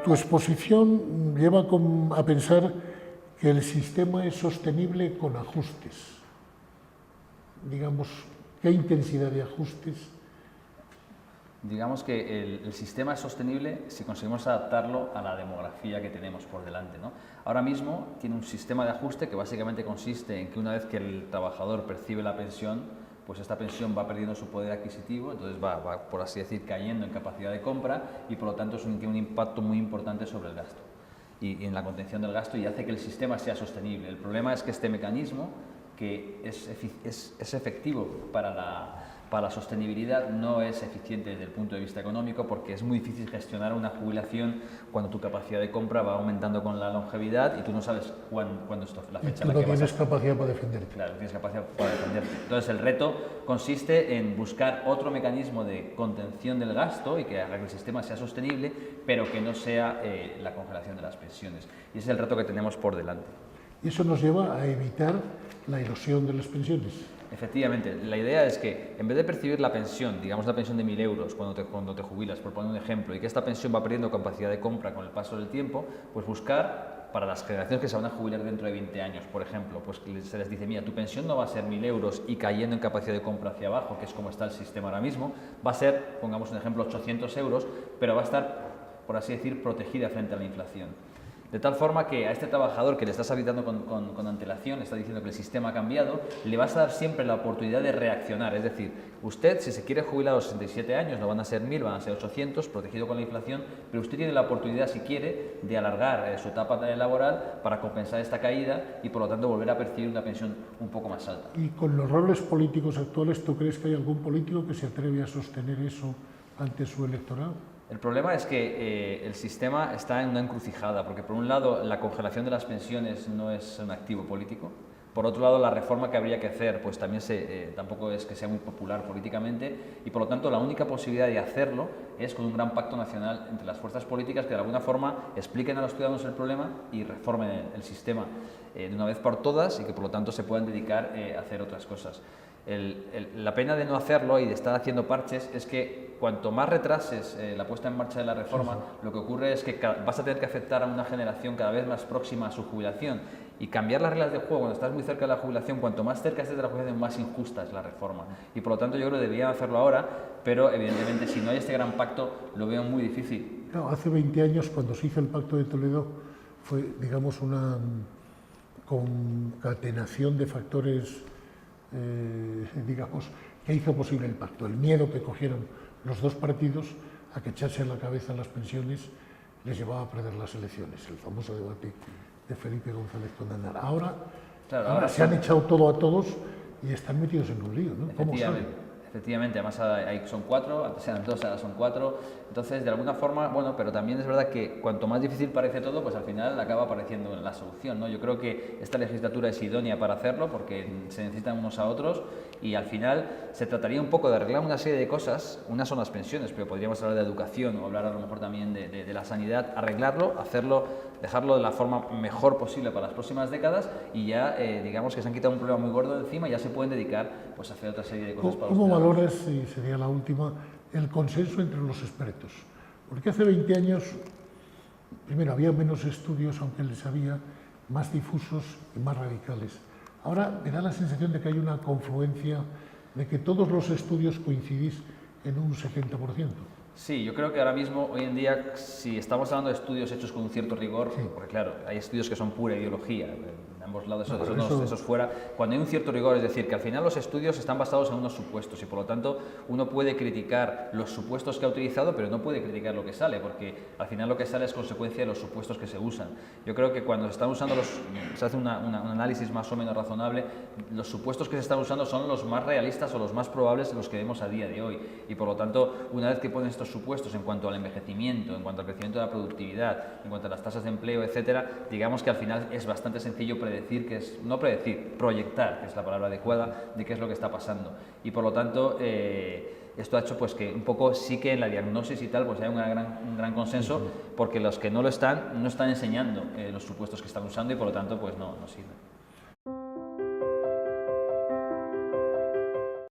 Tu exposición lleva a pensar que el sistema es sostenible con ajustes. Digamos, ¿qué intensidad de ajustes? Digamos que el sistema es sostenible si conseguimos adaptarlo a la demografía que tenemos por delante, ¿no? Ahora mismo tiene un sistema de ajuste que básicamente consiste en que una vez que el trabajador percibe la pensión, pues esta pensión va perdiendo su poder adquisitivo, entonces va, por así decir, cayendo en capacidad de compra y por lo tanto tiene un impacto muy importante sobre el gasto y en la contención del gasto, y hace que el sistema sea sostenible. El problema es que este mecanismo, que es efectivo para la sostenibilidad, no es eficiente desde el punto de vista económico, porque es muy difícil gestionar una jubilación cuando tu capacidad de compra va aumentando con la longevidad y tú no sabes cuándo es la fecha en la que vas a... tienes capacidad para defenderte. Claro, tienes capacidad para defenderte. Entonces el reto consiste en buscar otro mecanismo de contención del gasto y que haga que el sistema sea sostenible, pero que no sea la congelación de las pensiones. Y ese es el reto que tenemos por delante. Y eso nos lleva a evitar la erosión de las pensiones. Efectivamente, la idea es que en vez de percibir la pensión, digamos la pensión de 1.000 euros cuando te jubilas, por poner un ejemplo, y que esta pensión va perdiendo capacidad de compra con el paso del tiempo, pues buscar para las generaciones que se van a jubilar dentro de 20 años, por ejemplo, pues se les dice, mira, tu pensión no va a ser 1.000 euros y cayendo en capacidad de compra hacia abajo, que es como está el sistema ahora mismo, va a ser, pongamos un ejemplo, 800 euros, pero va a estar, por así decir, protegida frente a la inflación. De tal forma que a este trabajador que le estás avisando con antelación, le está diciendo que el sistema ha cambiado, le vas a dar siempre la oportunidad de reaccionar. Es decir, usted, si se quiere jubilar a los 67 años, no van a ser 1.000, van a ser 800, protegido con la inflación, pero usted tiene la oportunidad, si quiere, de alargar su etapa laboral para compensar esta caída y, por lo tanto, volver a percibir una pensión un poco más alta. Y con los roles políticos actuales, ¿tú crees que hay algún político que se atreve a sostener eso ante su electorado? El problema es que el sistema está en una encrucijada, porque por un lado la congelación de las pensiones no es un activo político, por otro lado la reforma que habría que hacer pues también tampoco es que sea muy popular políticamente, y por lo tanto la única posibilidad de hacerlo es con un gran pacto nacional entre las fuerzas políticas que de alguna forma expliquen a los ciudadanos el problema y reformen el sistema de una vez por todas, y que por lo tanto se puedan dedicar a hacer otras cosas. La pena de no hacerlo y de estar haciendo parches es que cuanto más retrases la puesta en marcha de la reforma, lo que ocurre es que vas a tener que afectar a una generación cada vez más próxima a su jubilación, y cambiar las reglas de juego cuando estás muy cerca de la jubilación, cuanto más cerca estés de la jubilación, más injusta es la reforma. Y por lo tanto yo creo que deberían hacerlo ahora, pero evidentemente si no hay este gran pacto lo veo muy difícil. Claro, hace 20 años cuando se hizo el Pacto de Toledo fue, digamos, una concatenación de factores digamos, que hizo posible el pacto. El miedo que cogieron los dos partidos a que echarse en la cabeza las pensiones les llevaba a perder las elecciones. El famoso debate de Felipe González con Aznar. Ahora se han echado todo a todos y están metidos en un lío, ¿no? ¿Cómo salen? Efectivamente, además ahí son 4, antes eran 2, ahora son 4, entonces de alguna forma, bueno, pero también es verdad que cuanto más difícil parece todo, pues al final acaba apareciendo la solución, ¿no? Yo creo que esta legislatura es idónea para hacerlo porque se necesitan unos a otros, y al final se trataría un poco de arreglar una serie de cosas. Unas son las pensiones, pero podríamos hablar de educación o hablar a lo mejor también de la sanidad, arreglarlo, hacerlo, dejarlo de la forma mejor posible para las próximas décadas, y ya digamos que se han quitado un problema muy gordo de encima y ya se pueden dedicar pues a hacer otra serie de cosas para los ciudadanos. ¿Cómo valoras, y sería la última, el consenso entre los expertos? Porque hace 20 años, primero, había menos estudios, aunque les había más difusos y más radicales. Ahora me da la sensación de que hay una confluencia, de que todos los estudios coincidís en un 70%. Sí, yo creo que ahora mismo, hoy en día, si estamos hablando de estudios hechos con un cierto rigor, porque claro, hay estudios que son pura ideología, en ambos lados, eso fuera, cuando hay un cierto rigor, es decir, que al final los estudios están basados en unos supuestos y por lo tanto uno puede criticar los supuestos que ha utilizado, pero no puede criticar lo que sale, porque al final lo que sale es consecuencia de los supuestos que se usan. Yo creo que cuando se están usando se hace un análisis más o menos razonable, los supuestos que se están usando son los más realistas o los más probables de los que vemos a día de hoy, y por lo tanto, una vez que ponen estos supuestos en cuanto al envejecimiento, en cuanto al crecimiento de la productividad, en cuanto a las tasas de empleo, etcétera, digamos que al final es bastante sencillo proyectar, que es la palabra adecuada, de qué es lo que está pasando. Y por lo tanto, esto ha hecho pues que un poco sí que en la diagnosis y tal pues hay un gran consenso, porque los que no lo están, no están enseñando los supuestos que están usando y por lo tanto pues no sirven.